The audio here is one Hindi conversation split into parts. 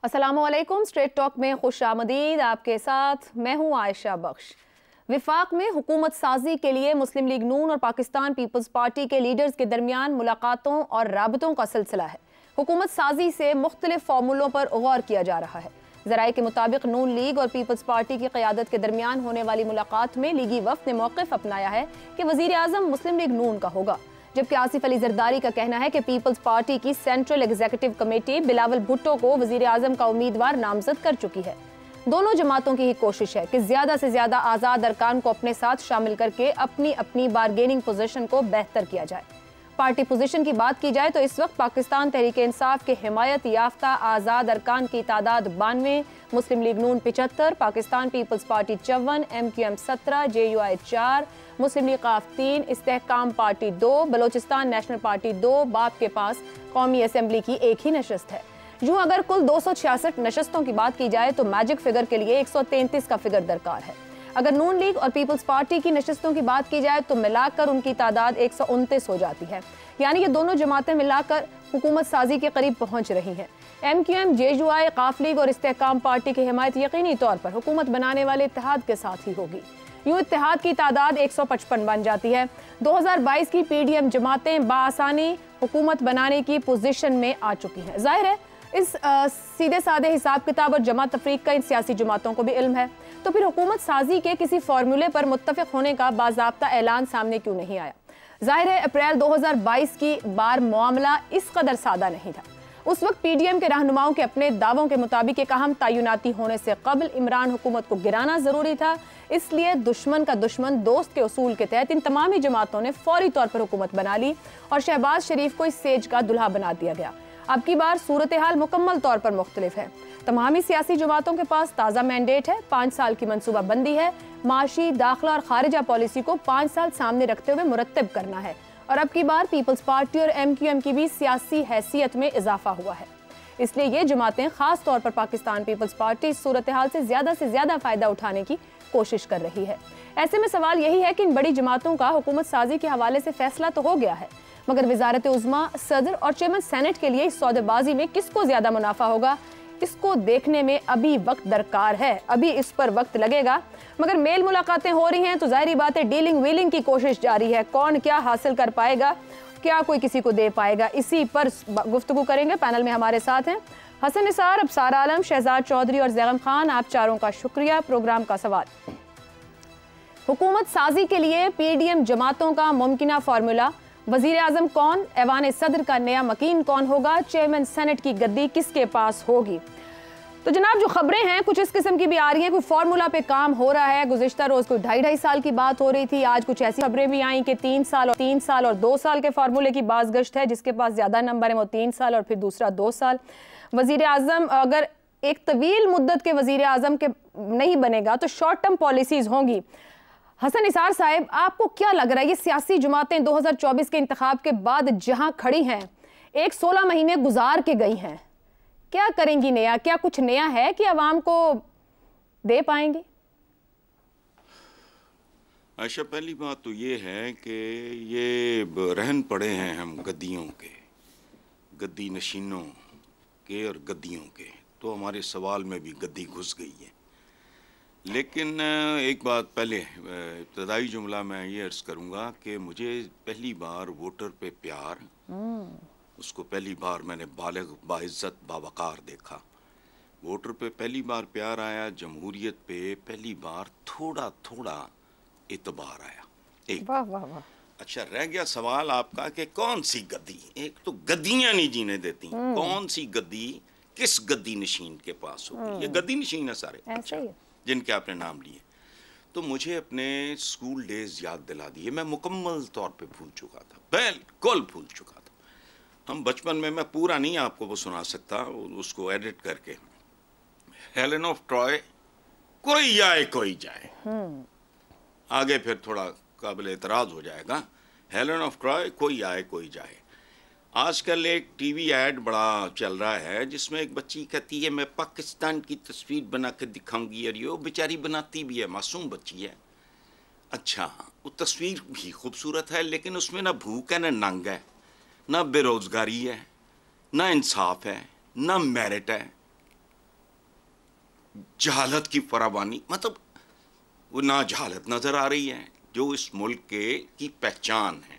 अस्सलामुअलैकुम। स्ट्रेट टॉक में खुश आमदीद। आपके साथ मैं हूं आयशा बख्श। विफाक में हुकूमत साजी के लिए मुस्लिम लीग नून और पाकिस्तान पीपल्स पार्टी के लीडर्स के दरमियान मुलाकातों और राबतों का सिलसिला है। हुकूमत साजी से मुख्तलिफ फार्मूलों पर गौर किया जा रहा है। ज़राए के मुताबिक नून लीग और पीपल्स पार्टी की क़यादत के दरमियान होने वाली मुलाकात में लीगी वफ़द ने मौक़िफ़ अपनाया है कि वज़ीर आज़म मुस्लिम लीग नून का होगा, जबकि आसिफ अली जरदारी का कहना है कि पीपल्स पार्टी की central executive committee Bilawal Bhutto को वज़ीर आज़म का उम्मीदवार नामजद कर चुकी है। दोनों जमातों की ही कोशिश है कि ज़्यादा से ज़्यादा आज़ाद अरकान को अपने साथ शामिल करके अपनी अपनी बारगेनिंग पोजीशन को बेहतर किया जाए। पार्टी पोजीशन की बात की जाए तो इस वक्त पाकिस्तान तहरीक इंसाफ के हिमायत याफ्ता आज़ाद अरकान की तादाद 92, मुस्लिम लीग नून 75, Pakistan Peoples Party 54, MQM 17, JUI 4, Muslim League काफ 3, Istehkam party 2, Balochistan National Party 2। बाप के पास कौमी असम्बली की एक ही नशस्त है। यूँ अगर कुल 266 नशस्तों की बात की जाए तो मैजिक फिगर के लिए 133 का फिगर दरकार है। अगर नून लीग और पीपल्स पार्टी की नशस्तों की बात की जाए तो मिलाकर उनकी तादाद 129 हो जाती है, यानी ये दोनों जमातें मिलाकर हुकूमत साजी के करीब पहुंच रही हैं। MQM, JUI, काफ लीग और इस्तेहकाम पार्टी की हिमायत यकीनी तौर पर हुकूमत बनाने वाले इत्तेहाद के साथ ही होगी। यूँ इत्तेहाद की तादाद 155 बन जाती है। 2022 की PDM जमातें बाआसानी हुकूमत बनाने की पोजीशन में आ चुकी हैं। जाहिर है इस सीधे साधे हिसाब किताब और जमा तफरीक का इन सियासी जमातों को भी इल्म है, तो फिर हुकूमत साजी के किसी फार्मूले पर मुत्तफिक होने का बाज़ाब्ता ऐलान सामने क्यों नहीं आया? जाहिर है अप्रैल 2022 की बार मामला इस कदर सादा नहीं था। उस वक्त PDM के रहनुमाओं के अपने दावों के मुताबिक एक अहम तयनाती होने से कबल इमरान हुकूमत को गिराना ज़रूरी था, इसलिए दुश्मन का दुश्मन दोस्त के उसूल के तहत इन तमाम ही जमातों ने फौरी तौर पर हुकूमत बना ली और शहबाज शरीफ को इस सेज का दुल्हा बना दिया गया। अब की बार सूरत हाल मुकम्मल तौर पर मुख्तलिफ है। तमाम ही सियासी जमातों के पास ताज़ा मैंडेट है, 5 साल की मनसूबा बंदी है, माशी, दाखिला और खारिजा पॉलिसी को 5 साल सामने रखते हुए मुरत्तब करना है। और अब की बार पीपल्स पार्टी और MQM की भी सियासी हैसियत में इजाफा हुआ है, इसलिए ये जमातें खास तौर पर पाकिस्तान पीपल्स पार्टी इस सूरत हाल से ज़्यादा फ़ायदा उठाने की कोशिश कर रही है। ऐसे में सवाल यही है कि इन बड़ी जमातों का हुकूमत साजी के हवाले से फैसला तो हो गया है, मगर वजारत उज़्मा, सदर और चेयरमैन सेनेट के लिए इस सौदेबाजी में किसको ज़्यादा मुनाफा होगा, इसको देखने में अभी वक्त दरकार है। अभी इस पर वक्त लगेगा, मगर मेल मुलाकातें हो रही हैं तो जाहिर बात है डीलिंग व्हीलिंग की कोशिश जारी है। कौन क्या हासिल कर पाएगा, क्या कोई किसी को दे पाएगा, इसी पर गुफ्तगू करेंगे। पैनल में हमारे साथ हैं हसन निसार, अबसार आलम, शहजाद चौधरी और जैगम खान। आप चारों का शुक्रिया। प्रोग्राम का सवाल, हुकूमत साजी के लिए PDM जमातों का मुमकिना फार्मूला, वजीर आजम कौन, ऐवान सदर का नया मकीन कौन होगा, चेयरमैन सेनेट की गद्दी किसके पास होगी? तो जनाब जो खबरें हैं कुछ इस किस्म की भी आ रही हैं, कोई फार्मूला पे काम हो रहा है। गुज़िश्ता रोज़ कोई 2.5 साल की बात हो रही थी, आज कुछ ऐसी खबरें भी आई कि 3 साल और 2 साल के फार्मूले की बाज़गश्त है। जिसके पास ज़्यादा नंबर है वो 3 साल और फिर दूसरा 2 साल। वजीर आज़म अगर एक तवील मुद्दत के वजीर आज़म के नहीं बनेगा तो शॉर्ट टर्म पॉलिसीज़ होंगी। हसन निसार साहब, आपको क्या लग रहा है, ये सियासी जमातें 2024 के इंतखाब के बाद जहां खड़ी हैं, 16 महीने गुजार के गई हैं, क्या करेंगी नया? क्या कुछ नया है कि अवाम को दे पाएंगी? आयशा, पहली बात तो ये है कि ये रहन पड़े हैं हम गद्दियों के, गद्दी नशीनों के और गद्दियों के, तो हमारे सवाल में भी गद्दी घुस गई है। लेकिन एक बात पहले इब्तदाई जुमला मैं ये अर्ज़ करूँगा कि मुझे पहली बार वोटर पे प्यार, उसको पहली बार मैंने बालिग बाइज़्ज़त बावकार देखा। वोटर पे पहली बार प्यार आया, जमहूरियत पे पहली बार थोड़ा थोड़ा एतबार आया। एक वाह वाह वाह। अच्छा, रह गया सवाल आपका कि कौन सी गद्दी, एक तो गद्दियाँ नहीं जीने देती, कौन सी गद्दी किस गद्दी नशीन के पास होगी? ये गद्दी नशीन है सारे, अच्छा, जिनके आपने नाम लिए। तो मुझे अपने स्कूल डेज याद दिला दिए। मैं मुकम्मल तौर पे भूल चुका था, बिल्कुल भूल चुका था। हम बचपन में, मैं पूरा नहीं आपको वो सुना सकता, उसको एडिट करके, हेलेन ऑफ ट्रॉय, कोई आए कोई जाए, आगे फिर थोड़ा काबिल एतराज़ हो जाएगा, हेलेन ऑफ ट्रॉय, कोई आए कोई जाए। आजकल एक टीवी ऐड बड़ा चल रहा है जिसमें एक बच्ची कहती है मैं पाकिस्तान की तस्वीर बना के दिखाऊंगी, और ये बेचारी बनाती भी है, मासूम बच्ची है। अच्छा, वो तस्वीर भी खूबसूरत है, लेकिन उसमें ना भूख है, ना नंग है, ना बेरोज़गारी है, ना इंसाफ है, ना मेरिट है। जहालत की फरावानी, मतलब वो ना जहालत नजर आ रही है जो इस मुल्क की पहचान है।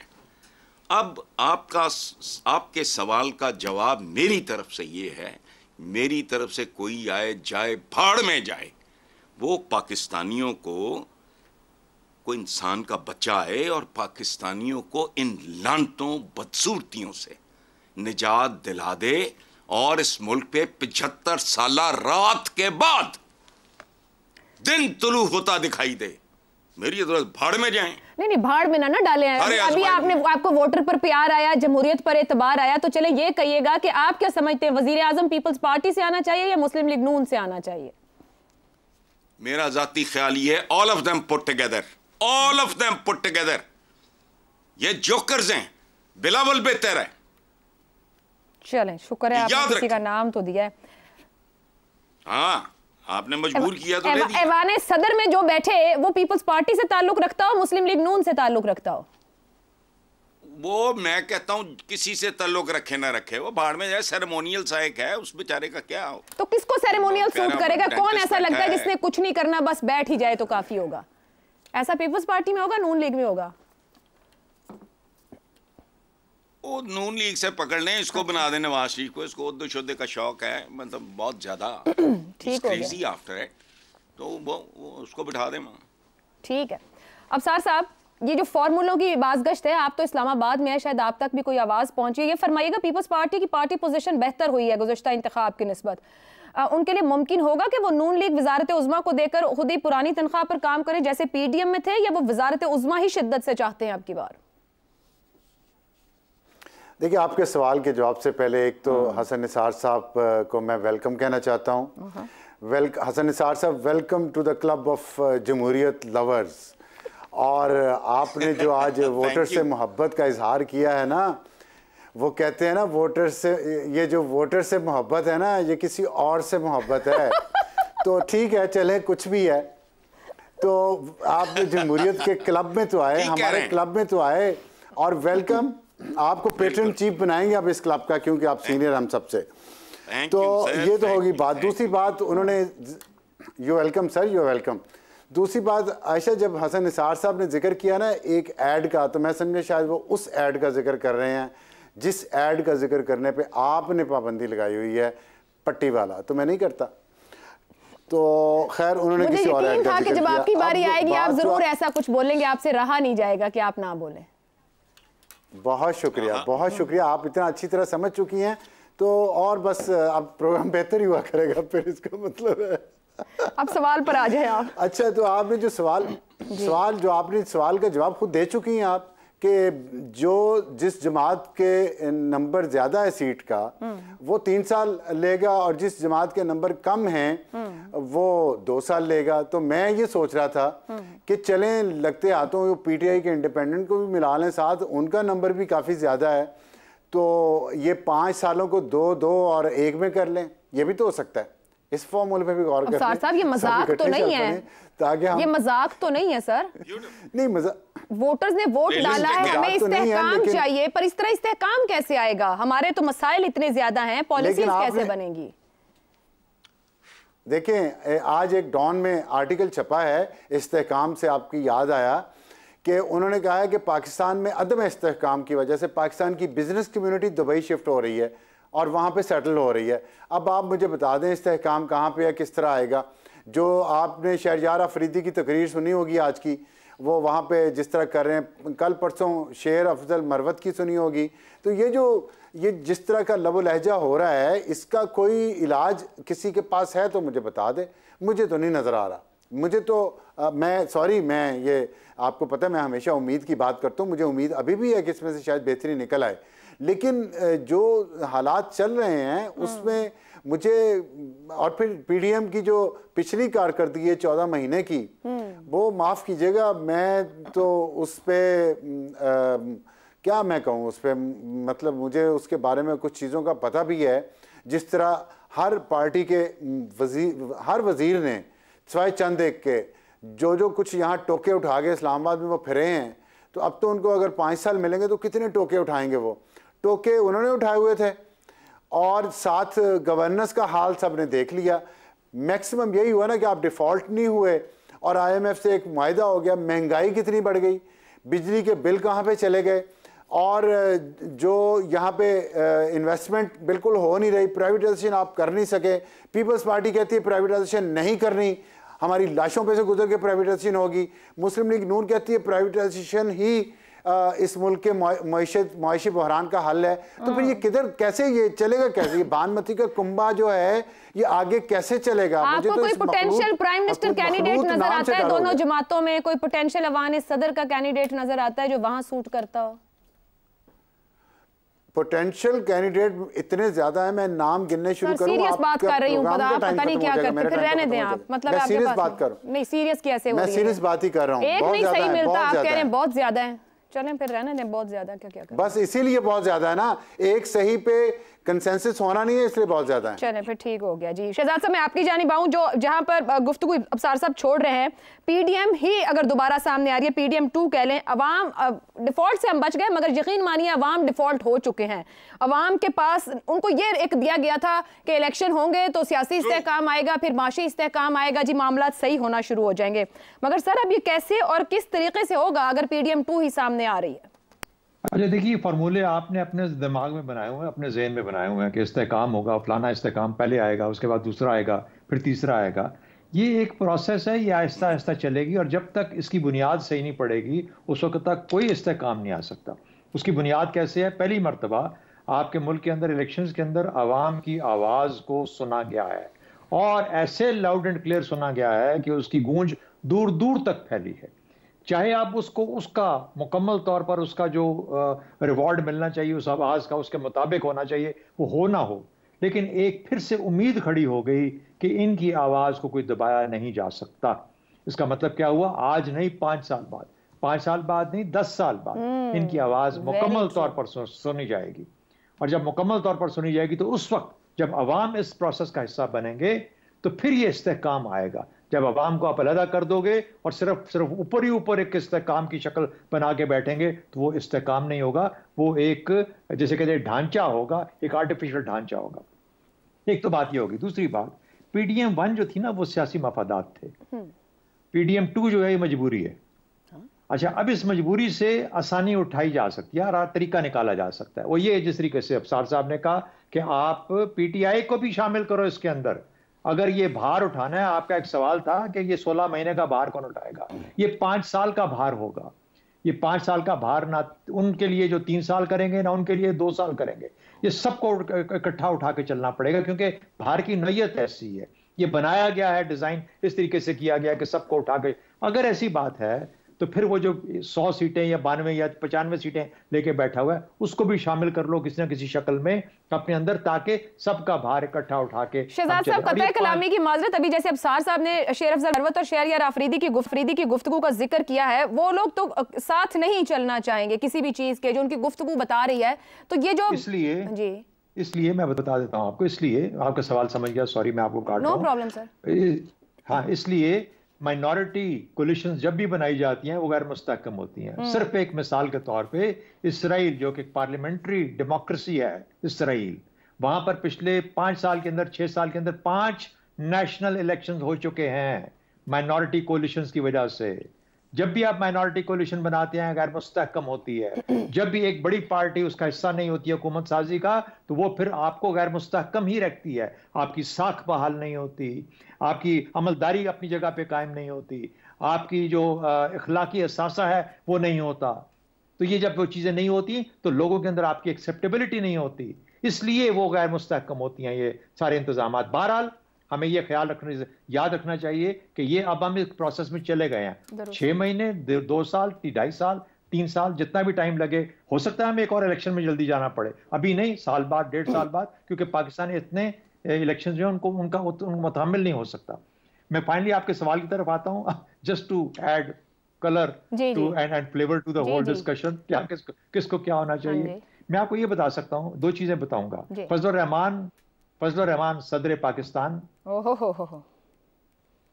अब आपके सवाल का जवाब मेरी तरफ से ये है, मेरी तरफ से कोई आए जाए भाड़ में जाए, वो पाकिस्तानियों को, कोई इंसान का बच्चा आए और पाकिस्तानियों को इन लानतों बदसूरतियों से निजात दिला दे और इस मुल्क पे 75 साल रात के बाद दिन तुलू होता दिखाई दे, मेरी जरूरत भाड़ में जाएं। नहीं, भाड़ में ना डालें। अभी आपको वोटर पर प्यार आया, जमहूरियत पर एतबार आया, तो चले ये कहिएगा कि आप क्या समझते हैं, वजीर आजम पीपल्स पार्टी से आना चाहिए या मुस्लिम लीग नून से आना चाहिए? मेरा जाती ख्याल ये है, all of them put together, all of them put together. ये जोकर्स हैं, बिलावल बेहतर है। चलें, शुक्र है आपने किसी का नाम तो दिया है। हाँ, आपने मजबूर किया तो ऐवाने सदर में जो बैठे वो पीपल्स पार्टी से ताल्लुक रखता हो, मुस्लिम लीग नून से ताल्लुक रखता हो? वो मैं कहता हूं किसी से ताल्लुक रखे ना रखे, वो भाड़ में जाए। सेरेमोनियल सा एक है, उस बेचारे का क्या हो। तो किसको सेरेमोनियल सूट करेगा? कौन ऐसा लगता है जिसने कुछ नहीं करना, बस बैठ ही जाए तो काफी होगा? ऐसा पीपल्स पार्टी में होगा, नून लीग में होगा? वो नून लीग से पकड़ लें, इसको बना दें नवाज शरीफ को। इसको उद्दो शुद्दे का शौक है, मतलब बहुत ज्यादा, ठीक हो गया आफ्टर इट, तो वो उसको बिठा दें। ठीक है। अब साहब, ये जो फॉर्मूलों की बाज़गश्त है, आप तो इस्लामाबाद में है, शायद आप तक भी कोई आवाज़ पहुंची है। ये फरमाइएगा, पीपल्स पार्टी की पार्टी पोजीशन बेहतर हुई है गुज़श्ता इंतखाब की निस्बत, उनके लिए मुमकिन होगा कि वो नून लीग वजारत उज़्मा को देकर खुद ही पुरानी तनख्वाह पर काम करें जैसे पीडीएम में थे, या वो वजारत उज़्मा ही शिद्दत से चाहते हैं अब की बार? देखिए, आपके सवाल के जवाब से पहले एक तो हसन निसार साहब को मैं वेलकम कहना चाहता हूँ। Hasan Nisar Sahab, welcome to the club of जमहूरियत लवर्स। और आपने जो आज वोटर से मोहब्बत का इजहार किया है ना, वो कहते हैं ना, वोटर से, ये जो वोटर से मोहब्बत है ना, ये किसी और से मोहब्बत है। तो ठीक है, चले कुछ भी है, तो आप जमहूरियत के क्लब में तो आए, हमारे क्लब में तो आए, और वेलकम। आपको पेट्रन चीफ बनाएंगे आप इस क्लब का, क्योंकि आप सीनियर हम सबसे। तो ये तो होगी बात। दूसरी बात, उन्होंने, you welcome sir, you welcome. दूसरी बात, आयशा, जब हसन निसार साहब ने जिक्र किया ना एक ऐड का, तो मैं समझा शायद वो उस ऐड का जिक्र कर रहे हैं जिस ऐड का जिक्र करने पे आपने पाबंदी लगाई हुई है, पट्टी वाला। तो मैं नहीं करता। तो खैर, उन्होंने किसी और ऐड का जिक्र किया। जब आपकी बारी आएगी आप जरूर ऐसा कुछ बोलेंगे, आपसे रहा नहीं जाएगा कि आप ना बोलें। बहुत शुक्रिया, बहुत शुक्रिया। आप इतना अच्छी तरह समझ चुकी हैं, तो और बस अब प्रोग्राम बेहतर ही हुआ करेगा फिर, इसका मतलब है। अब सवाल पर आ जाए आप। अच्छा, तो आपने जो सवाल का जवाब खुद दे चुकी हैं आप, कि जो जिस जमात के नंबर ज्यादा है सीट का, वो 3 साल लेगा, और जिस जमात के नंबर कम हैं वो 2 साल लेगा। तो मैं ये सोच रहा था कि चलें लगते हाथों पीटीआई के इंडिपेंडेंट को भी मिला लें साथ, उनका नंबर भी काफ़ी ज़्यादा है, तो ये 5 सालों को 2-2 और 1 में कर लें, ये भी तो हो सकता है। इस फॉर्मूले पे भी गौर करें। साहब, ये मजाक तो नहीं है, ताकि हम, ये मजाक तो नहीं है सर। नहीं, मजाक, वोटर्स ने वोट डाला है, हमें इस्तेहकाम चाहिए, पर इस तरह इस्तेहकाम कैसे आएगा? हमारे तो मसाइल इतने ज्यादा हैं, पॉलिसीज कैसे बनेंगी? देखें, आज एक डॉन में आर्टिकल छपा है इस्तेहकाम से, आपकी याद आया कि उन्होंने कहा है कि पाकिस्तान में अदम इस्तेहकाम की वजह से पाकिस्तान की बिजनेस कम्युनिटी दुबई शिफ्ट हो रही है और वहाँ पे सेटल हो रही है। अब आप मुझे बता दें इस्तेहकाम कहाँ पे है, किस तरह आएगा? जो आपने शहरयार अफरीदी की तकरीर सुनी होगी आज की, वो वहाँ पे जिस तरह कर रहे हैं, कल परसों शेर अफजल मरवत की सुनी होगी। तो ये जिस तरह का लबो लहजा हो रहा है, इसका कोई इलाज किसी के पास है तो मुझे बता दे। मुझे तो नहीं नज़र आ रहा। मुझे तो मैं ये आपको पता है, मैं हमेशा उम्मीद की बात करता हूँ, मुझे उम्मीद अभी भी है कि इसमें से शायद बेहतरी निकल आए, लेकिन जो हालात चल रहे हैं उसमें मुझे, और फिर पीडीएम की जो पिछली कारकर्दगी है 14 महीने की, वो माफ़ कीजिएगा, मैं तो उस पर क्या मैं कहूँ, उस पर मतलब मुझे उसके बारे में कुछ चीज़ों का पता भी है। जिस तरह हर पार्टी के हर वज़ीर ने सिवाय चंद एक के जो कुछ यहाँ टोके उठा के इस्लामाबाद में वो फिरे हैं, तो अब तो उनको अगर 5 साल मिलेंगे तो कितने टोके उठाएंगे? वो टोके उन्होंने उठाए हुए थे, और साथ गवर्नेंस का हाल सब ने देख लिया। मैक्सिमम यही हुआ ना कि आप डिफॉल्ट नहीं हुए और IMF से एक मुआहिदा हो गया। महंगाई कितनी बढ़ गई, बिजली के बिल कहाँ पे चले गए, और जो यहाँ पे इन्वेस्टमेंट बिल्कुल हो नहीं रही, प्राइवेटाइजेशन आप कर नहीं सके। पीपल्स पार्टी कहती है प्राइवेटाइजेशन नहीं करनी, हमारी लाशों पे से गुजर के प्राइवेटाइजेशन होगी। मुस्लिम लीग नून कहती है प्राइवेटाइजेशन ही इस मुल्क के मुआशी बहरान का हल है। तो फिर ये किधर कैसे ये चलेगा, कैसे ये बानमती का कुंबा जो है ये आगे कैसे चलेगा? आपको कोई पोटेंशियल प्राइम मिनिस्टर कैंडिडेट नजर आता है दोनों जमातों में? कोई पोटेंशियल अवान सदर का कैंडिडेट नजर आता है जो वहां सूट करता हो? पोटेंशियल कैंडिडेट इतने ज्यादा है, मैं नाम गिनने शुरू करूं? सीरियस बात कर रही हूं, पता नहीं क्या करते, फिर रहने दें आप। मतलब मैं सीरियस बात कर, नहीं सीरियस कैसे हो रही है? मैं सीरियस बात ही कर रहा हूं। एक नहीं सही मिलता, आप कह रहे हैं बहुत ज्यादा है। चलें फिर रहने दें, बहुत ज्यादा क्या क्या बस इसीलिए बहुत ज्यादा है ना, एक सही पे कंसेंसस होना नहीं है, इसलिए बहुत ज्यादा है। चलें फिर ठीक हो गया जी। शहजाद साहब मैं आपकी जानिब आऊं, जो जहां पर गुफ्तगू अफसार साहब छोड़ रहे हैं, पीडीएम ही अगर दोबारा सामने आ रही है, पीडीएम 2 कह लें, अवाम डिफॉल्ट से हम बच गए, मगर यकीन मानिए अवाम डिफॉल्ट हो चुके हैं। अवाम के पास उनको ये एक दिया गया था कि इलेक्शन होंगे तो सियासी इस्तेहकाम आएगा, फिर माशी इस्तेहकाम आएगा, जी मामला सही होना शुरू हो जाएंगे। मगर सर अब ये कैसे और किस तरीके से होगा अगर पीडीएम 2 ही सामने आ रही है? अच्छा देखिए, फार्मूले आपने अपने दिमाग में बनाए हुए हैं, अपने जहन में बनाए हुए हैं कि इस्तेहकाम होगा, फलाना इस्तेहकाम पहले आएगा, उसके बाद दूसरा आएगा, फिर तीसरा आएगा। ये एक प्रोसेस है, ये आहिस्ता आहिस्ता चलेगी, और जब तक इसकी बुनियाद सही नहीं पड़ेगी उस वक्त तक कोई इस्तेहकाम नहीं आ सकता। उसकी बुनियाद कैसे है? पहली मरतबा आपके मुल्क के अंदर इलेक्शंस के अंदर आवाम की आवाज़ को सुना गया है, और ऐसे लाउड एंड क्लियर सुना गया है कि उसकी गूंज दूर दूर तक फैली है। चाहे आप उसको उसका मुकम्मल तौर पर उसका जो रिवॉर्ड मिलना चाहिए उस आवाज़ का उसके मुताबिक होना चाहिए, वो हो ना हो, लेकिन एक फिर से उम्मीद खड़ी हो गई कि इनकी आवाज़ को कोई दबाया नहीं जा सकता। इसका मतलब क्या हुआ? आज नहीं 5 साल बाद, 5 साल बाद नहीं 10 साल बाद इनकी आवाज़ मुकम्मल तौर पर सुनी जाएगी। और जब मुकम्मल तौर पर सुनी जाएगी तो उस वक्त जब अवाम इस प्रोसेस का हिस्सा बनेंगे तो फिर ये इस्तेहकाम आएगा। जब अवाम को आप अलहदा कर दोगे और सिर्फ ऊपर ही ऊपर एक इस्तेहकाम की शक्ल बना के बैठेंगे तो वो इस्तेहकाम नहीं होगा, वो एक जैसे कहते हैं ढांचा होगा, एक आर्टिफिशियल ढांचा होगा। एक तो बात ये होगी। दूसरी बात, पीडीएम 1 जो थी ना वो सियासी मफादात थे, पीडीएम 2 जो है ये मजबूरी है। अच्छा, अब इस मजबूरी से आसानी उठाई जा सकती है, तरीका निकाला जा सकता है। वो ये जिस तरीके से अफसार साहब ने कहा कि आप पीटीआई को भी शामिल करो इसके अंदर। अगर ये भार उठाना है, आपका एक सवाल था कि ये 16 महीने का भार कौन उठाएगा, ये 5 साल का भार होगा। ये 5 साल का भार ना उनके लिए जो 3 साल करेंगे ना उनके लिए 2 साल करेंगे, ये सबको इकट्ठा उठा के चलना पड़ेगा, क्योंकि भार की नौयत ऐसी है, ये बनाया गया है, डिजाइन इस तरीके से किया गया है कि सबको उठा के। अगर ऐसी बात है तो फिर वो जो 100 सीटें या 92 या 95 सीटें लेके बैठा हुआ है उसको भी शामिल कर लो किसी ना किसी शक्ल में अपने अंदर, ताकि सबका भार इकट्ठा उठा के। शहजाद साहब कतई कलामी की माजरत, अभी जैसे अफसार साहब ने शेर अफजल सरवत और शहरियार आफरीदी की गुफ्तगू का जिक्र किया है, वो लोग तो साथ नहीं चलना चाहेंगे किसी भी चीज के जो उनकी गुफ्तगू बता रही है। तो ये जो इसलिए मैं बता देता हूँ आपको, इसलिए आपका सवाल समझ गया, सॉरी मैं आपको काट रहा हूं। No problem sir. हाँ, इसलिए माइनॉरिटी कोलिशंस जब भी बनाई जाती हैं वो गैर मुस्तहकम होती हैं। सिर्फ एक मिसाल के तौर पे इसराइल जो कि पार्लियामेंट्री डेमोक्रेसी है, इसराइल, वहां पर पिछले 5 साल के अंदर 6 साल के अंदर 5 नेशनल इलेक्शंस हो चुके हैं माइनॉरिटी कोलिशंस की वजह से। जब भी आप माइनॉरिटी कोलिशन बनाते हैं गैर मुस्तहकम होती है। जब भी एक बड़ी पार्टी उसका हिस्सा नहीं होती है हुकूमत साजी का, तो वो फिर आपको गैर मुस्तहकम ही रखती है, आपकी साख बहाल नहीं होती, आपकी अमलदारी अपनी जगह पे कायम नहीं होती, आपकी जो इखलाकी असासा है वो नहीं होता। तो ये जब वो चीज़ें नहीं होती तो लोगों के अंदर आपकी एक्सेप्टेबिलिटी नहीं होती, इसलिए वो गैर मुस्तहकम होती हैं ये सारे इंतजाम। बहरहाल हमें यह ख्याल याद रखना चाहिए कि ये अब हम इस प्रोसेस में चले गए हैं। 6 महीने, 2 साल, 2.5 साल, 3 साल, जितना भी टाइम लगे, हो सकता है हमें एक और इलेक्शन में जल्दी जाना पड़े, अभी नहीं, साल बाद, 1.5 साल बाद, क्योंकि पाकिस्तान इतने इलेक्शन जो है उनका मुतहम्मिल नहीं हो सकता। मैं फाइनली आपके सवाल की तरफ आता हूँ, just to add colour to and flavour to the whole discussion, क्या किसको क्या होना चाहिए। मैं आपको ये बता सकता हूँ, 2 चीजें बताऊंगा। फजलुर रहमान सदर पाकिस्तान,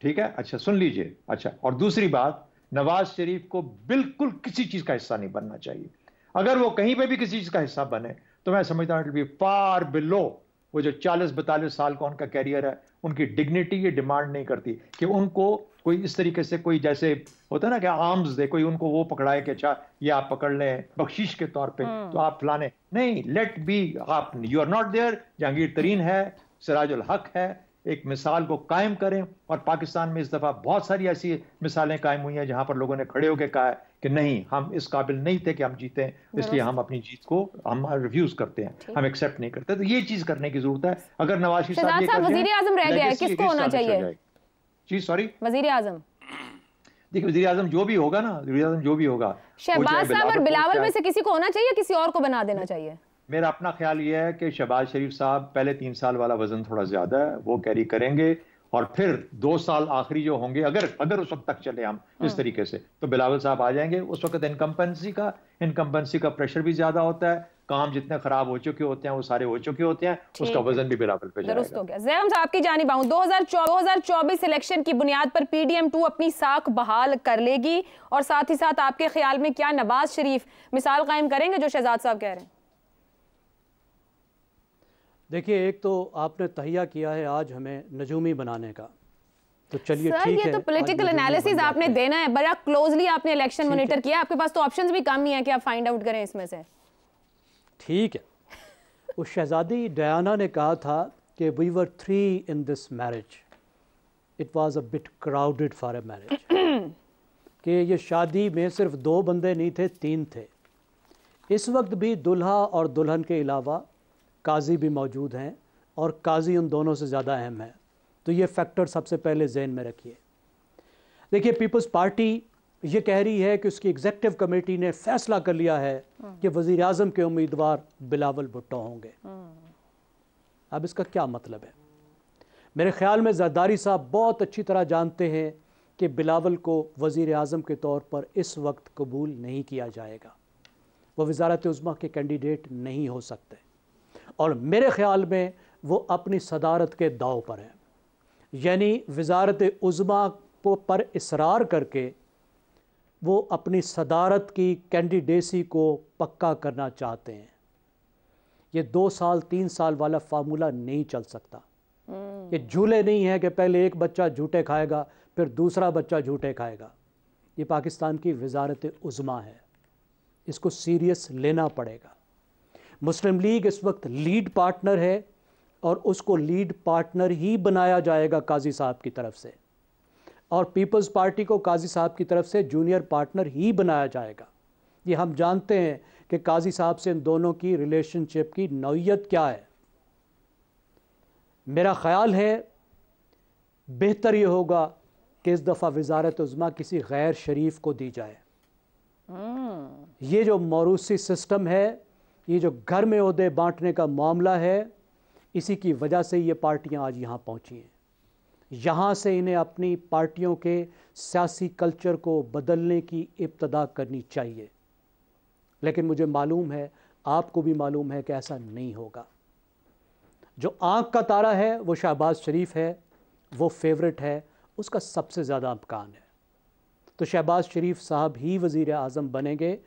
ठीक है, अच्छा सुन लीजिए। अच्छा, और दूसरी बात, नवाज शरीफ को बिल्कुल किसी चीज का हिस्सा नहीं बनना चाहिए। अगर वो कहीं पे भी किसी चीज का हिस्सा बने तो मैं समझता हूं it will be far below वो जो 40-42 साल का उनका कैरियर है, उनकी डिग्निटी ये डिमांड नहीं करती कि उनको कोई इस तरीके से कोई जैसे होता है ना कि आर्म्स दे, कोई उनको वो पकड़ाए कि अच्छा ये आप पकड़ लें बख्शीश के तौर पे, तो आप फलाने नहीं, लेट बी, आप you are not there, Jahangir Tareen है, सिराजुल हक है, एक मिसाल को कायम करें। और पाकिस्तान में इस दफा बहुत सारी ऐसी मिसालें कायम हुई हैं जहां पर लोगों ने खड़े होकर कहा है कि नहीं, हम इस काबिल नहीं थे कि हम जीतें, इसलिए हम अपनी जीत को हम रिफ्यूज करते हैं, हम एक्सेप्ट नहीं करते। तो ये चीज करने की जरूरत है। अगर नवाज शरीफ साहब वजीर आजम रह गया है, किसको होना चाहिए? जी सॉरी, वजीर आजम। देखिए वजीर आजम जो भी होगा ना, वजीर आजम जो भी होगा, शहबाज साहब और बिलावल में से किसी को होना चाहिए, किसी और को बना देना चाहिए? मेरा अपना ख्याल ये है कि शहबाज शरीफ साहब पहले 3 साल वाला वजन थोड़ा ज्यादा है, वो कैरी करेंगे, और फिर 2 साल आखिरी जो होंगे, अगर उस वक्त तक चले हम इस तरीके से, तो बिलावल साहब आ जाएंगे। उस वक्त इनकम्बेंसी का प्रेशर भी ज्यादा होता है, काम जितने खराब हो चुके होते हैं वो सारे हो चुके होते हैं, उसका वजन भी बिलावल पे दुरुस्त हो गया। ज़ैम साहब की जानिब आऊं, 2024 इलेक्शन की बुनियाद पर PDM-2 अपनी साख बहाल कर लेगी, और साथ ही साथ आपके ख्याल में क्या नवाज शरीफ मिसाल कायम करेंगे जो शहजाद साहब कह रहे हैं? देखिए, एक तो आपने तहिया किया है आज हमें नजूमी बनाने का, तो चलिए ठीक है, ये तो पॉलिटिकल एनालिसिस आपने देना है, बड़ा क्लोजली आपने इलेक्शन मॉनिटर किया, आपके पास तो ऑप्शंस भी कम ही हैं कि आप फाइंड आउट करें इसमें से। ठीक है। उस शहजादी डायना ने कहा था कि we were 3 in this marriage, it was a bit crowded for a marriage, कि ये शादी में सिर्फ 2 बंदे नहीं थे, 3 थे। इस वक्त भी दुल्हा और दुल्हन के अलावा काजी भी मौजूद हैं, और काजी उन दोनों से ज़्यादा अहम है। तो ये फैक्टर सबसे पहले जहन में रखिए। देखिए, पीपल्स पार्टी ये कह रही है कि उसकी एग्जीक्यूटिव कमेटी ने फैसला कर लिया है कि वज़ीर आज़म के उम्मीदवार बिलावल भुट्टो होंगे। अब इसका क्या मतलब है? मेरे ख्याल में ज़रदारी साहब बहुत अच्छी तरह जानते हैं कि बिलावल को वज़ीर आज़म के तौर पर इस वक्त कबूल नहीं किया जाएगा, वो वज़ारत उज़्मा के कैंडिडेट नहीं हो सकते, और मेरे ख्याल में वो अपनी सदारत के दाव पर है, यानी वज़ारत उज़्मा पर इसरार करके वो अपनी सदारत की कैंडिडेसी को पक्का करना चाहते हैं। ये 2 साल 3 साल वाला फार्मूला नहीं चल सकता। ये झूले नहीं है कि पहले एक बच्चा झूठे खाएगा फिर दूसरा बच्चा झूठे खाएगा। ये पाकिस्तान की वज़ारत उज़्मा है, इसको सीरियस लेना पड़ेगा। मुस्लिम लीग इस वक्त लीड पार्टनर है, और उसको लीड पार्टनर ही बनाया जाएगा काजी साहब की तरफ से, और पीपल्स पार्टी को काजी साहब की तरफ से जूनियर पार्टनर ही बनाया जाएगा। ये हम जानते हैं कि काजी साहब से इन दोनों की रिलेशनशिप की नौइयत क्या है। मेरा ख्याल है बेहतर ये होगा कि इस दफ़ा वज़ारत उज़्मा किसी गैर शरीफ को दी जाए। ये जो मौरूसी सिस्टम है, ये जो घर में ओहदे बांटने का मामला है, इसी की वजह से ये पार्टियां आज यहाँ पहुँची हैं। यहाँ से इन्हें अपनी पार्टियों के सियासी कल्चर को बदलने की इब्तदा करनी चाहिए, लेकिन मुझे मालूम है, आपको भी मालूम है कि ऐसा नहीं होगा। जो आँख का तारा है वो शहबाज शरीफ है, वो फेवरेट है, उसका सबसे ज़्यादा इम्कान है। तो शहबाज शरीफ साहब ही वज़ीर आज़म बनेंगे,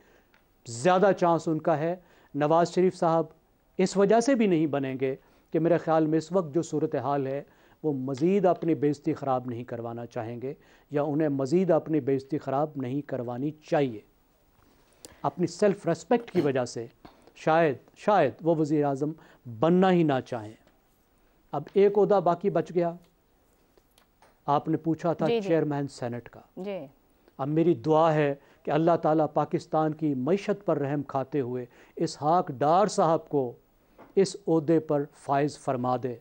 ज़्यादा चांस उनका है। नवाज़ शरीफ साहब इस वजह से भी नहीं बनेंगे कि मेरे ख़्याल में इस वक्त जो सूरत हाल है वो मज़ीद अपनी बेइज़्ज़ती ख़राब नहीं करवाना चाहेंगे, या उन्हें मज़ीद अपनी बेइज़्ज़ती ख़राब नहीं करवानी चाहिए। अपनी सेल्फ़ रेस्पेक्ट की वजह से शायद वो वज़ीर आज़म बनना ही ना चाहें। अब एक ओहदा बाकी बच गया, आपने पूछा था चेयरमैन सेनेट का। अब मेरी दुआ है कि अल्लाह ताला पाकिस्तान की मईशत पर रहम खाते हुए इसहाक डार साहब को इस ओहदे पर फायज़ फरमा दे,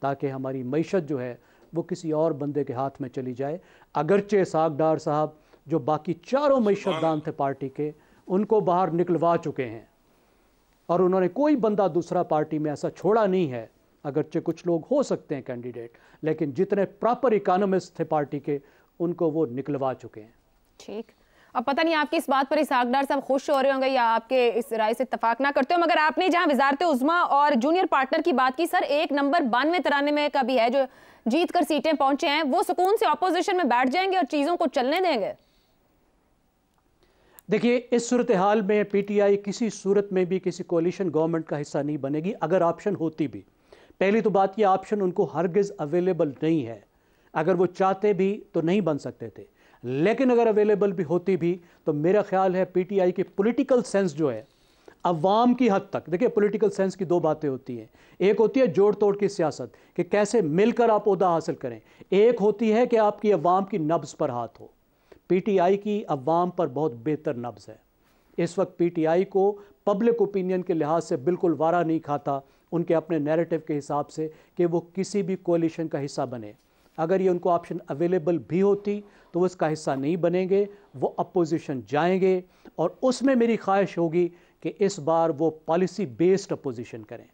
ताकि हमारी मईशत जो है वो किसी और बंदे के हाथ में चली जाए। अगरचे इसहाक डार साहब जो बाकी चारों मईशतदान थे पार्टी के, उनको बाहर निकलवा चुके हैं, और उन्होंने कोई बंदा दूसरा पार्टी में ऐसा छोड़ा नहीं है। अगरचे कुछ लोग हो सकते हैं कैंडिडेट, लेकिन जितने प्रॉपर इकोनॉमिस्ट थे पार्टी के, उनको वो निकलवा चुके हैं। ठीक, अब पता नहीं आपकी इस बात पर इसहाक डार साहब खुश हो रहे होंगे या आपके इस राय से इत्तेफाक ना करते हो, मगर आपने जहां वज़ारत उज़्मा और जूनियर पार्टनर की बात की, सर एक नंबर 92-93 का भी है जो जीत कर सीटें पहुंचे हैं, वो सुकून से अपोजिशन में बैठ जाएंगे और चीज़ों को चलने देंगे? देखिए, इस सूरत हाल में PTI किसी सूरत में भी किसी कोalition गवर्नमेंट का हिस्सा नहीं बनेगी। अगर ऑप्शन होती भी, पहली तो बात, ये ऑप्शन उनको हरगिज़ अवेलेबल नहीं है। अगर वो चाहते भी तो नहीं बन सकते थे, लेकिन अगर अवेलेबल भी होती भी तो मेरा ख्याल है पीटीआई की पॉलिटिकल सेंस जो है अवाम की हद तक, देखिए पॉलिटिकल सेंस की दो बातें होती हैं, एक होती है जोड़ तोड़ की सियासत कि कैसे मिलकर आप ओहदा हासिल करें, एक होती है कि आपकी अवाम की नब्ज़ पर हाथ हो। पीटीआई की अवाम पर बहुत बेहतर नब्ज़ है। इस वक्त पीटीआई को पब्लिक ओपिनियन के लिहाज से बिल्कुल वारा नहीं खाता उनके अपने नैरेटिव के हिसाब से कि वो किसी भी कोalition का हिस्सा बने। अगर ये उनको ऑप्शन अवेलेबल भी होती तो वो इसका हिस्सा नहीं बनेंगे, वो अपोजिशन जाएंगे, और उसमें मेरी ख्वाहिश होगी कि इस बार वो पॉलिसी बेस्ड अपोजिशन करें,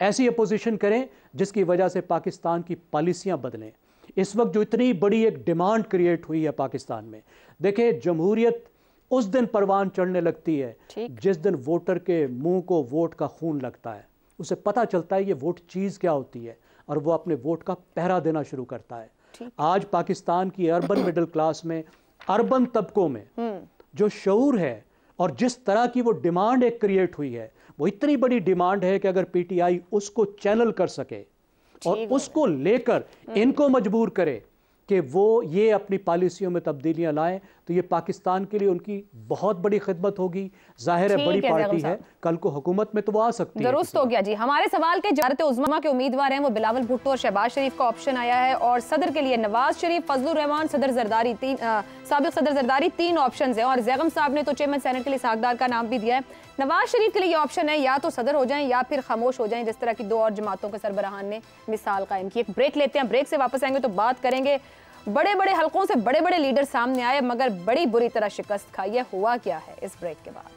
ऐसी अपोजिशन करें जिसकी वजह से पाकिस्तान की पॉलिसियां बदलें। इस वक्त जो इतनी बड़ी एक डिमांड क्रिएट हुई है पाकिस्तान में, देखें जमहूरियत उस दिन परवान चढ़ने लगती है जिस दिन वोटर के मुंह को वोट का खून लगता है, उसे पता चलता है ये वोट चीज़ क्या होती है, और वो अपने वोट का पहरा देना शुरू करता है। आज पाकिस्तान की अर्बन मिडिल क्लास में, अर्बन तबकों में जो शऊर है और जिस तरह की वो डिमांड एक क्रिएट हुई है, वो इतनी बड़ी डिमांड है कि अगर पीटीआई उसको चैनल कर सके और उसको लेकर इनको मजबूर करे कि वो ये अपनी पॉलिसियों में तब्दीलियां लाएं, तो ये पाकिस्तान के लिए उनकी बहुत बड़ी खिदमत होगी। जाहिर है बड़ी पार्टी है, कल को हुकूमत में तो वो आ सकती है। दुरुस्त हो गया जी। हमारे सवाल के जमात उज़्मा के उम्मीदवार हैं वो बिलावल भुट्टो और शहबाज शरीफ का ऑप्शन आया है, और सदर के लिए नवाज शरीफ, फजलुर रहमान, सदर जरदारी, साबिक सदर जरदारी, 3 ऑप्शन है। और जैगम साहब ने तो चेयरमैन सेनेट के लिए सागदार का नाम भी दिया है। नवाज शरीफ के लिए ये ऑप्शन है, या तो सदर हो जाएं या फिर खामोश हो जाएं, जिस तरह की 2 और जमातों के सरबराहान ने मिसाल कायम की। एक ब्रेक लेते हैं, ब्रेक से वापस आएंगे तो बात करेंगे बड़े बड़े हलकों से बड़े बड़े लीडर सामने आए मगर बड़ी बुरी तरह शिकस्त खाई है, हुआ क्या है इस ब्रेक के बाद।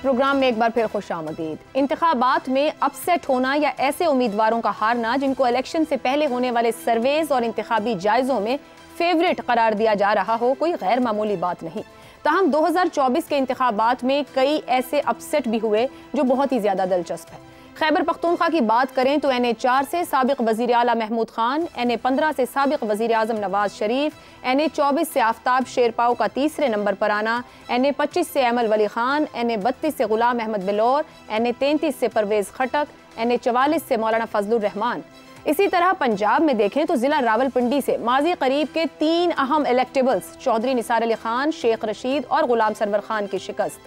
प्रोग्राम में एक बार फिर खुशामदीद। इंतखाबात में अपसेट होना या ऐसे उम्मीदवारों का हारना जिनको इलेक्शन से पहले होने वाले सर्वेज और इंतखाबी जायजों में फेवरेट करार दिया जा रहा हो, कोई गैर मामूली बात नहीं। ताहम 2024 के इंतखाबात में कई ऐसे अपसेट भी हुए जो बहुत ही ज्यादा दिलचस्प है। खैबर पख्तूनख्वा की बात करें तो NA4 से साबिक वजीर आला महमूद खान, NA15 से साबिक वजीर आजम नवाज शरीफ, NA24 से आफ्ताब शेरपाव का तीसरे नंबर पर आना, NA25 से अमल वली खान, NA32 से गुलाम अहमद बिलौर, NA33 से परवेज खटक, NA44 से मौलाना फजलुर रहमान। इसी तरह पंजाब में देखें तो जिला रावलपिंडी से माजी करीब के 3 अहम इलेक्टेबल्स चौधरी निसार अली खान, शेख रशीद और गुलाम सरवर खान की शिकस्त।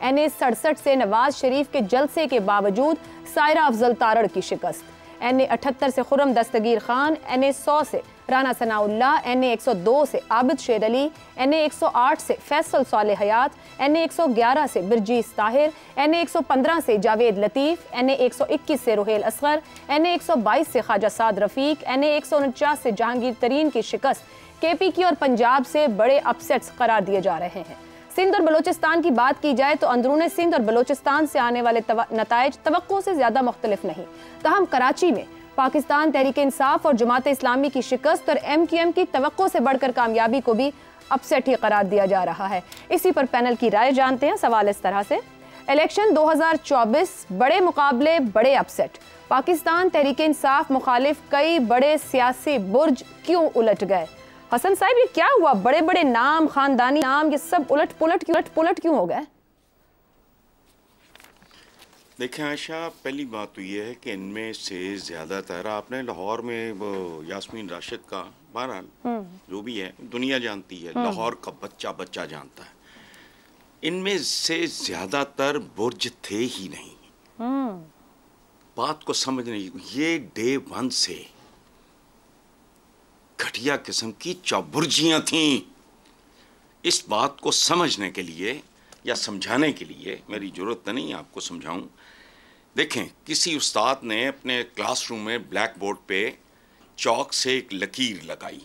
NA67 से नवाज शरीफ के जलसे के बावजूद सायरा अफजल तारड़ की शिकस्त। NA78 से खुरम दस्तगीर खान, NA100 से राना सनाउल्लाह, NA102 से आबिद शेर अली, NA108 से फैसल सालेह हयात, NA111 से बिरजीस ताहिर, NA115 से जावेद लतीफ़, NA121 से रोहेल असगर, NA122 से ख्वाजा साद रफ़ीक, NA149 से जहांगीर तरीन की शिकस्त KP की और पंजाब से बड़े अपसेट्स करार दिए जा रहे हैं। सिंध और बलोचिस्तान की बात की जाए तो अंदरूने सिंध और बलोचिस्तान से आने वाले नताइज तवक्को से ज्यादा मुख्तलिफ नहीं। ताहम कराची में पाकिस्तान तहरीक इंसाफ और जमात इस्लामी की शिकस्त और MQM की तवक्को से बढ़कर कामयाबी को भी अपसेट ही करार दिया जा रहा है। इसी पर पैनल की राय जानते हैं। सवाल इस तरह से, इलेक्शन 2024 बड़े मुकाबले बड़े अपसेट, पाकिस्तान तहरीक इंसाफ मुखालिफ कई बड़े सियासी बुर्ज क्यों उलट गए? हसन साहब, ये क्या हुआ? बड़े बड़े नाम, खानदानी नाम, ये सब उलट पुलट क्यों हो गए? देखें आयशा, पहली बात तो ये है कि इनमें से ज़्यादातर, आपने लाहौर में वो यास्मीन राशिद का, बहरहाल जो भी है दुनिया जानती है, लाहौर का बच्चा बच्चा जानता है, इनमें से ज़्यादातर बुर्ज थे ही नहीं। बात को समझ नहीं, ये डे 1 से घटिया किस्म की चौबुर्जियां थीं। इस बात को समझने के लिए या समझाने के लिए मेरी ज़रूरत नहीं आपको समझाऊं। देखें, किसी उस्ताद ने अपने क्लासरूम में ब्लैक बोर्ड पे चौक से एक लकीर लगाई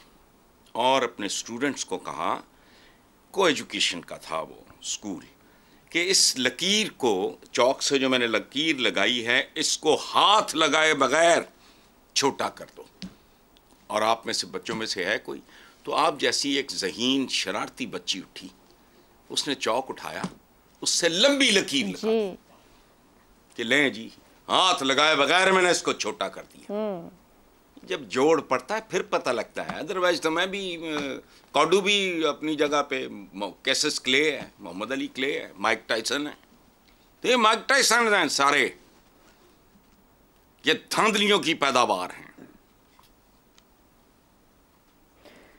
और अपने स्टूडेंट्स को कहा, को एजुकेशन का था वो स्कूल, कि इस लकीर को, चौक से जो मैंने लकीर लगाई है, इसको हाथ लगाए बगैर छोटा कर दो। और आप में से बच्चों में से है कोई, तो आप जैसी एक जहीन शरारती बच्ची उठी, उसने चौक उठाया, उससे लंबी लकीर लगा कि लें जी, हाथ लगाए बगैर मैंने इसको छोटा कर दिया। जब जोड़ पड़ता है फिर पता लगता है, अदरवाइज तो मैं भी, कॉडू भी अपनी जगह पे, कैसेस क्ले है, मोहम्मद अली क्ले है, माइक टाइसन है, तो ये माइक टायसन हैं सारे, ये धांधलियों की पैदावार हैं।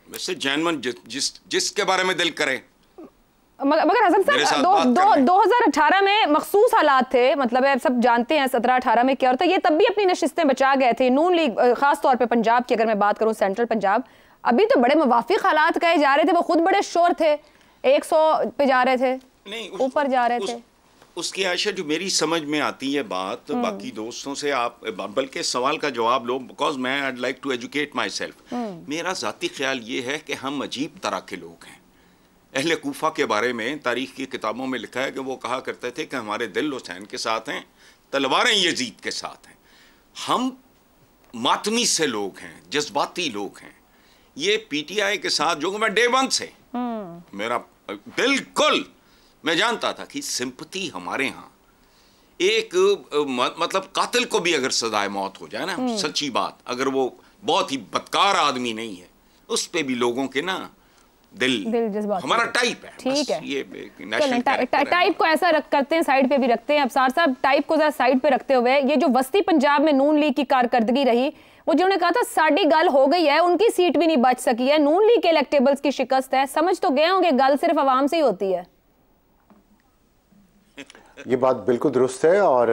वैसे जैनमन जिसके बारे में दिल करे। मगर हसन साहब 2018 में मखसूस हालात थे, मतलब सब जानते हैं 17-18 में क्या होता है। ये तब भी अपनी नशिस्तें बचा गए थे। नून लीग खास तौर पे पंजाब की अगर मैं बात करूं, सेंट्रल पंजाब, अभी तो बड़े मुवाफिक हालात कहे जा रहे थे। वो खुद बड़े शोर थे, 100 पे जा रहे थे, ऊपर जा रहे थे। उसकी आयशा जो मेरी समझ में आती है बात, बाकी दोस्तों से आप बल्कि सवाल का जवाब लो, बिकॉज मैं I like to educate myself. मेरा ज़ाती ख्याल ये है कि हम अजीब तरह के लोग हैं। अहले कूफा के बारे में तारीख की किताबों में लिखा है कि वो कहा करते थे कि हमारे दिल हुसैन के साथ हैं, तलवारें यजीद के साथ हैं। हम मातमी से लोग हैं, जज्बाती लोग हैं। ये पीटीआई के साथ जो मैं डे वन से मेरा बिल्कुल मैं जानता था कि सिंपथी हमारे यहाँ एक मतलब कातिल को भी अगर सजाए मौत हो जाए ना, सच्ची बात, अगर वो बहुत ही बदकार आदमी नहीं है, उस पे भी लोगों के ना दिल हमारा टाइप है। ठीक है, ये टाइप को ऐसा करते हैं, साइड पे भी रखते हैं। अब सार साहब टाइप को जरा साइड पे रखते हुए, ये जो वस्ती पंजाब में नून लीग की कारकर्दगी रही, वो जिन्होंने कहा था साड़ी गल हो गई है, उनकी सीट भी नहीं बच सकी है, नून लीग के इलेक्टेबल्स की शिकस्त है। समझ तो गए होंगे गल सिर्फ आवाम से ही होती है। ये बात बिल्कुल दुरुस्त है। और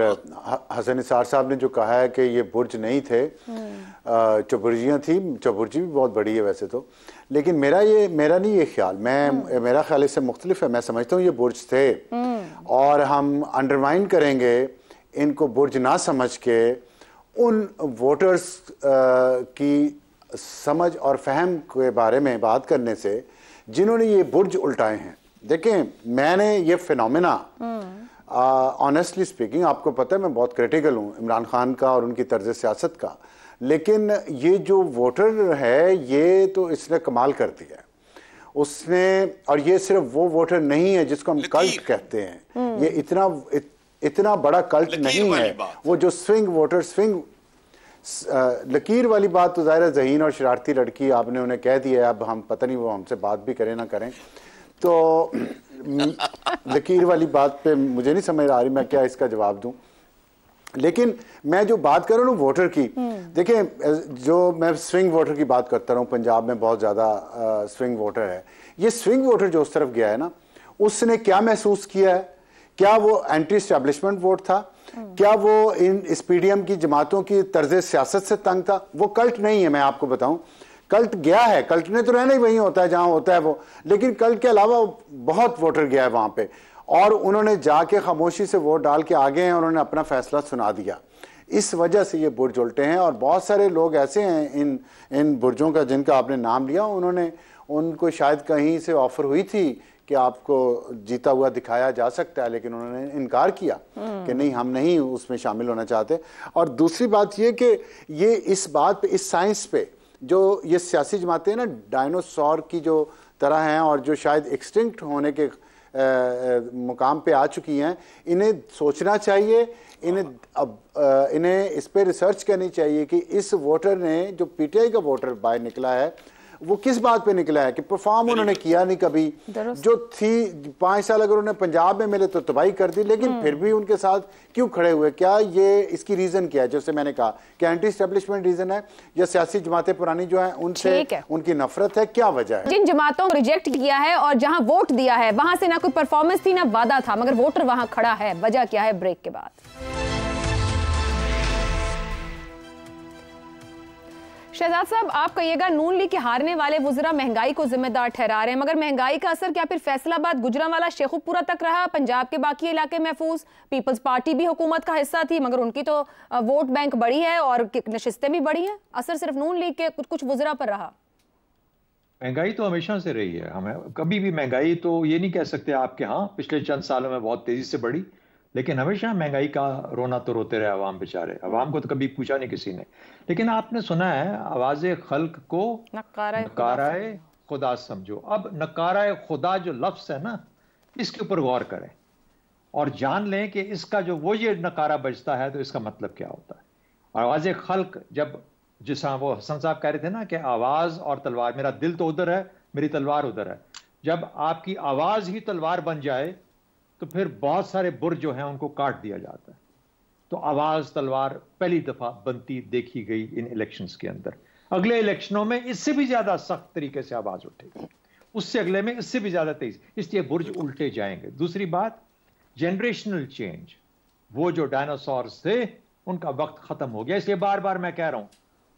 हसन निसार साहब ने जो कहा है कि ये बुर्ज नहीं थे, चौबुर्जियाँ थी, चौबुर्जी भी बहुत बड़ी है वैसे तो, लेकिन मेरा नहीं ये ख्याल, मेरा ख्याल इससे मुख्तलिफ है। मैं समझता हूँ ये बुर्ज थे, और हम अंडरमाइन करेंगे इनको बुर्ज ना समझ के उन वोटर्स की समझ और फहम के बारे में बात करने से जिन्होंने ये बुर्ज उल्टाए हैं। देखें, मैंने ये फिनोमेना ऑनेस्टली स्पीकिंग, आपको पता है मैं बहुत क्रिटिकल हूँ इमरान खान का और उनकी तर्ज सियासत का, लेकिन ये जो वोटर है ये तो इसने कमाल कर दिया है उसने। और ये सिर्फ वो वोटर नहीं है जिसको हम कल्ट कहते हैं, ये इतना बड़ा कल्ट नहीं है। वो जो स्विंग वोटर, लकीर वाली बात तो ज़ाहिर है ज़हीन और शरारती लड़की आपने उन्हें कह दिया है, अब हम पता नहीं वो हमसे बात भी करें ना करें। तो लकीर वाली बात पे मुझे नहीं समझ आ रही मैं क्या इसका जवाब दूं। लेकिन मैं जो बात कर रहा हूँ वोटर की, देखें जो मैं स्विंग वोटर की बात करता रहा हूँ, पंजाब में बहुत ज़्यादा स्विंग वोटर है। ये स्विंग वोटर जो उस तरफ गया है ना, उसने क्या महसूस किया है? क्या वो एंटी एस्टेब्लिशमेंट वोट था? क्या वो इस पीडीएम की जमातों की तर्ज सियासत से तंग था? वो कल्ट नहीं है, मैं आपको बताऊं। कल्ट गया है, कल्ट ने तो रहना ही वही होता है जहां होता है वो, लेकिन कल्ट के अलावा बहुत वोटर गया है वहां पे, और उन्होंने जाके खामोशी से वोट डाल के आगे हैं, उन्होंने अपना फैसला सुना दिया। इस वजह से ये बुर्ज उल्टे हैं। और बहुत सारे लोग ऐसे हैं इन बुर्जों का जिनका आपने नाम लिया, उनको शायद कहीं से ऑफर हुई थी कि आपको जीता हुआ दिखाया जा सकता है, लेकिन उन्होंने इनकार किया कि नहीं, हम नहीं उसमें शामिल होना चाहते। और दूसरी बात ये कि ये इस बात पे, इस साइंस पे जो ये सियासी जमातें ना डायनासोर की जो तरह हैं और जो शायद एक्सटिंक्ट होने के मुकाम पे आ चुकी हैं, इन्हें सोचना चाहिए, इन्हें इस पे रिसर्च करनी चाहिए कि इस वोटर ने, जो पीटीआई का वोटर बाहर निकला है, वो किस बात पे निकला है कि परफॉर्म उन्होंने किया नहीं कभी। जो थी 5 साल अगर उन्हें पंजाब में मिले तो तबाही कर दी, लेकिन फिर भी उनके साथ क्यों खड़े हुए? क्या ये इसकी रीजन क्या है? जैसे मैंने कहा कि एंटी एस्टेब्लिशमेंट रीजन है, या सियासी जमातें पुरानी जो हैं उनसे उनकी नफरत है? क्या वजह है? जिन जमातों को रिजेक्ट किया है और जहां वोट दिया है वहां से ना कोई परफॉर्मेंस थी ना वादा था, मगर वोटर वहां खड़ा है। वजह क्या है? ब्रेक के बाद। शहजाद साहब, आप कहिएगा, नून लीग के हारने वाले वुज़रा महंगाई को जिम्मेदार ठहरा रहे हैं, मगर महंगाई का असर क्या फिर फैसलाबाद, गुजरांवाला, शेखुपुरा तक रहा? पंजाब के बाकी इलाके महफूज? पीपल्स पार्टी भी हुकूमत का हिस्सा थी, मगर उनकी तो वोट बैंक बड़ी है और नशिस्तें भी बड़ी हैं। असर सिर्फ नून लीग के कुछ वुज़रा पर रहा? महंगाई तो हमेशा से रही है। हमें कभी भी महंगाई तो ये नहीं कह सकते आपके, हाँ पिछले चंद सालों में बहुत तेजी से बढ़ी, लेकिन हमेशा महंगाई का रोना तो रोते रहे अवाम बेचारे। अवाम को तो कभी पूछा नहीं किसी ने। लेकिन आपने सुना है आवाज़े खल्क को नकाराए खुदा समझो। अब नकाराए खुदा जो लफ्ज़ है ना, इसके ऊपर गौर करें और जान लें कि इसका जो वो ये नकारा बजता है तो इसका मतलब क्या होता है। आवाज़े खल्क, जब जिसा वो हसन साहब कह रहे थे ना कि आवाज़ और तलवार, मेरा दिल तो उधर है, मेरी तलवार उधर है। जब आपकी आवाज़ ही तलवार बन जाए तो फिर बहुत सारे बुर्ज जो हैं उनको काट दिया जाता है। तो आवाज तलवार पहली दफा बनती देखी गई इन इलेक्शंस के अंदर। अगले इलेक्शनों में इससे भी ज्यादा सख्त तरीके से आवाज उठेगी, उससे अगले में इससे भी ज्यादा तेज, इसलिए बुर्ज उल्टे जाएंगे। दूसरी बात, जनरेशनल चेंज, वो जो डायनासोर्स थे उनका वक्त खत्म हो गया। इसलिए बार बार मैं कह रहा हूं,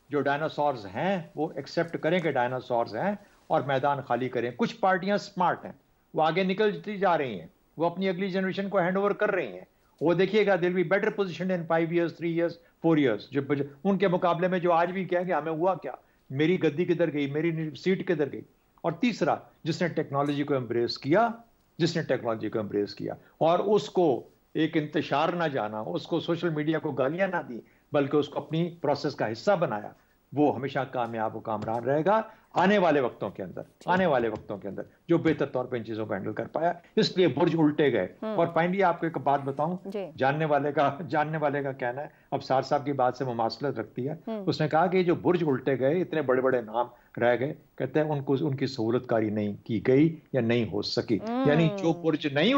जो डायनासोर्स हैं वो एक्सेप्ट करें कि डायनासोर्स हैं और मैदान खाली करें। कुछ पार्टियां स्मार्ट हैं, वो आगे निकलती जा रही हैं, वो अपनी अगली जनरेशन को हैंड ओवर कर रही हैं। वो देखिएगा दिल be better position in 5 years 3 years 4 years। जो उनके मुकाबले में जो आज भी कहेंगे हमें हुआ क्या, मेरी गद्दी किधर गई, मेरी सीट किधर गई। और तीसरा, जिसने टेक्नोलॉजी को एम्ब्रेस किया, जिसने टेक्नोलॉजी को एम्ब्रेस किया और उसको एक इंतशार ना जाना, उसको सोशल मीडिया को गालियां ना दी, बल्कि उसको अपनी प्रोसेस का हिस्सा बनाया, वो हमेशा कामयाब और कामरान रहेगा आने वाले वक्तों के अंदर। आने वाले वक्तों के अंदर जो बेहतर तौर पे इन चीजों को हैंडल कर पाया, इसलिए बुर्ज उल्टे गए। और फाइनली आपको एक बात बताऊं, जानने वाले का कहना है, अब सार साहब की बात से मुमासलत रखती है। उसने कहा कि जो बुर्ज उल्टे गए, इतने बड़े बड़े नाम रह गए, कहते हैं उनको उनकी सहूलतकारी नहीं की गई या नहीं हो सकी। यानी जो बुर्ज नहीं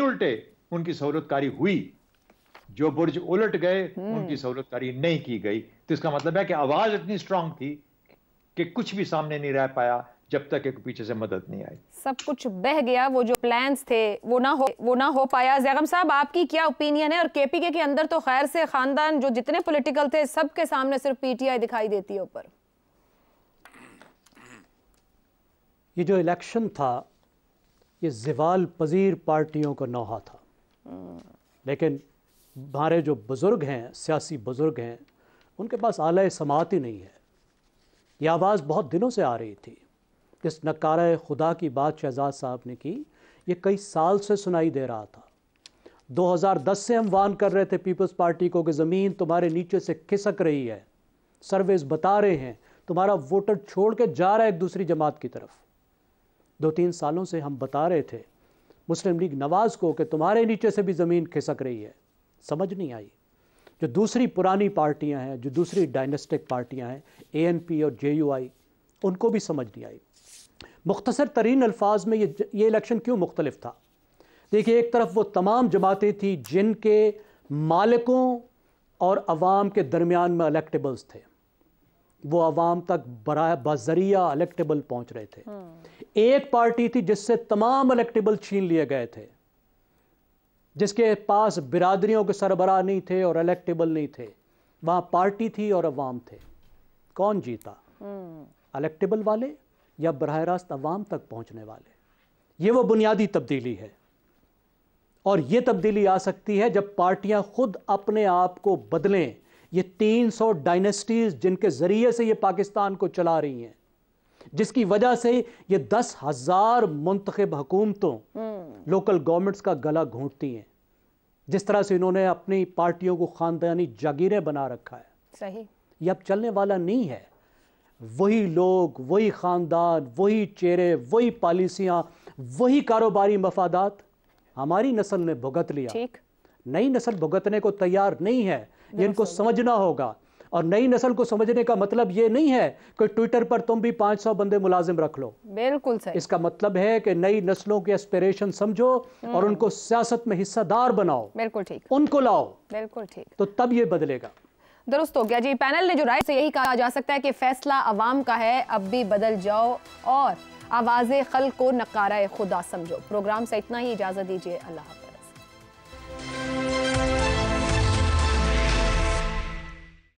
उल्टे उनकी सहूलतकारी हुई, जो बुर्ज उलट गए उनकी सहूलतकारी नहीं की गई। तो इसका मतलब है कि आवाज इतनी स्ट्रांग थी कि कुछ भी सामने नहीं रह पाया जब तक एक पीछे से मदद नहीं आई। सब कुछ बह गया, वो जो प्लान्स थे वो ना हो पाया। ज़ैगम साहब, आपकी क्या ओपिनियन है? और केपीके के अंदर तो खैर से खानदान जो जितने पॉलिटिकल थे सबके सामने सिर्फ पीटीआई दिखाई देती है ऊपर। ये जो इलेक्शन था ये ज़वाल पजीर पार्टियों का नौहा था, लेकिन हमारे जो बुज़ुर्ग हैं, सियासी बुज़ुर्ग हैं, उनके पास आला समाअत ही नहीं है। ये आवाज़ बहुत दिनों से आ रही थी। जिस नकारा खुदा की बात शहजाद साहब ने की, ये कई साल से सुनाई दे रहा था। 2010 से हम वार्न कर रहे थे पीपल्स पार्टी को कि ज़मीन तुम्हारे नीचे से खिसक रही है। सर्वेस बता रहे हैं तुम्हारा वोटर छोड़ के जा रहा है एक दूसरी जमात की तरफ। 2-3 सालों से हम बता रहे थे मुस्लिम लीग नवाज़ को कि तुम्हारे नीचे से भी ज़मीन खिसक रही है। समझ नहीं आई। जो दूसरी पुरानी पार्टियां हैं, जो दूसरी डायनेस्टिक पार्टियां हैं, ANP और JUI, उनको भी समझ नहीं आई। मुख्तसर तरीन अल्फाज में ये इलेक्शन क्यों मुख्तलिफ था? देखिए, एक तरफ वो तमाम जमातें थी जिनके मालिकों और अवाम के दरमियान में इलेक्टेबल्स थे, वो अवाम तक बज़रिया इलेक्टेबल पहुंच रहे थे। एक पार्टी थी जिससे तमाम इलेक्टेबल छीन लिए गए थे, जिसके पास बिरादरियों के सरबराह नहीं थे और इलेक्टेबल नहीं थे। वहाँ पार्टी थी और अवाम थे। कौन जीता? इलेक्टेबल वाले या बराह रास्त अवाम तक पहुँचने वाले? ये वो बुनियादी तब्दीली है, और ये तब्दीली आ सकती है जब पार्टियां खुद अपने आप को बदलें। ये 300 डायनेस्टीज जिनके ज़रिए से ये पाकिस्तान को चला रही हैं, जिसकी वजह से ये 10,000 मुंतखब हुकूमतों, लोकल गवर्नमेंट्स का गला घोंटती हैं। जिस तरह से इन्होंने अपनी पार्टियों को खानदानी जागीरें बना रखा है, सही, ये अब चलने वाला नहीं है। वही लोग, वही ख़ानदान, वही चेहरे, वही पॉलिसियाँ, वही कारोबारी मफादात हमारी नस्ल ने भुगत लिया। ठीक, नई नस्ल भुगतने को तैयार नहीं है। ये इनको समझना होगा। और नई नस्ल को समझने का मतलब ये नहीं है कि ट्विटर पर तुम भी 500 बंदे मुलाजिम रख लो। बिल्कुल सही। इसका मतलब है कि नई नस्लों के एस्पिरेशन समझो और उनको सियासत में हिस्सेदार बनाओ। बिल्कुल ठीक, उनको लाओ। बिल्कुल ठीक, तो तब ये बदलेगा। दुरुस्त हो गया जी। पैनल ने जो राय से यही कहा जा सकता है कि फैसला अवाम का है, अब भी बदल जाओ और आवाज़े खल्क को नकारा खुदा समझो। प्रोग्राम से इतना ही, इजाज़त दीजिए, अल्लाह हाफ़िज़।